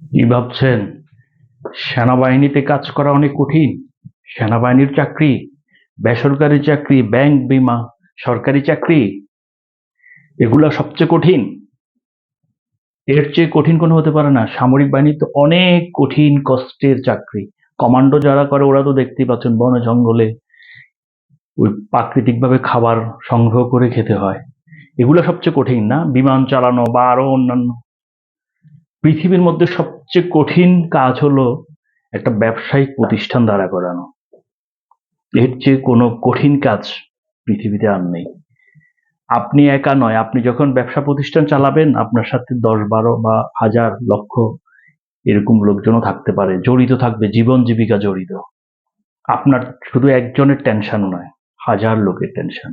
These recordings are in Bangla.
কি ভাবছেন সেনাবাহিনীতে কাজ করা অনেক কঠিন? সেনাবাহিনীর চাকরি, বেসরকারি চাকরি, ব্যাংক, বীমা, সরকারি চাকরি, এগুলা সবচেয়ে কঠিন? এর চেয়ে কঠিন কোনো হতে পারে না। সামরিক বাহিনী তো অনেক কঠিন কষ্টের চাকরি। কমান্ডো যারা করে ওরা তো দেখতেই পাচ্ছেন বনে জঙ্গলে ওই প্রাকৃতিক ভাবে খাবার সংগ্রহ করে খেতে হয়। এগুলা সবচেয়ে কঠিন না? বিমান চালানো বা আরো অন্যান্য। পৃথিবীর মধ্যে সবচেয়ে কঠিন কাজ হলো একটা ব্যবসায়িক প্রতিষ্ঠান দাঁড়া করানো। এর চেয়ে কোনো কঠিন কাজ পৃথিবীতে আর নেই। আপনি একা নয়, আপনি যখন ব্যবসা প্রতিষ্ঠান চালাবেন আপনার সাথে ১০ ১২ বা হাজার লক্ষ এরকম লোকজনও থাকতে পারে, জড়িত থাকবে, জীবন জীবিকা জড়িত। আপনার শুধু একজনের টেনশন নয়, হাজার লোকের টেনশন।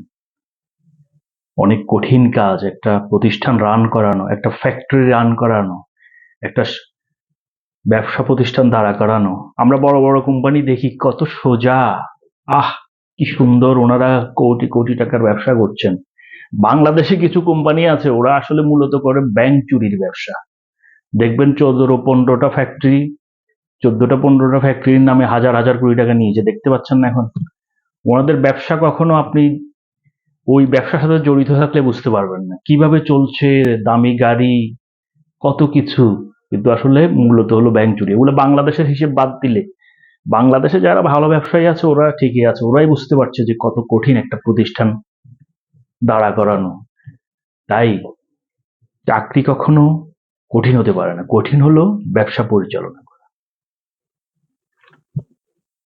অনেক কঠিন কাজ একটা প্রতিষ্ঠান রান করানো, একটা ফ্যাক্টরি রান করানো, একটা ব্যবসা প্রতিষ্ঠান দাঁড়া করানো। আমরা বড় বড় কোম্পানি দেখি কত সোজা, আহ কি সুন্দর, ওনারা কোটি কোটি টাকার ব্যবসা করছেন। বাংলাদেশে কিছু কোম্পানি আছে ওরা আসলে মূলত করে ব্যাংক চুরির ব্যবসা। দেখবেন ১৪টা ১৫টা ফ্যাক্টরির নামে হাজার হাজার কোটি টাকা নিয়েছে, দেখতে পাচ্ছেন না এখন? ওনাদের ব্যবসা কখনো আপনি ওই ব্যবসার সাথে জড়িত থাকলে বুঝতে পারবেন না কিভাবে চলছে, দামি গাড়ি, কত কিছু। কিন্তু আসলে মূলত হলো ব্যাংক চুরি। এগুলো বাংলাদেশের হিসেব বাদ দিলে বাংলাদেশে যারা ভালো ব্যবসায়ী আছে ওরা ঠিকই আছে, ওরাই বুঝতে পারছে যে কত কঠিন একটা প্রতিষ্ঠান দাঁড়া করানো। তাই চাকরি কখনো কঠিন হতে পারে না, কঠিন হলো ব্যবসা পরিচালনা।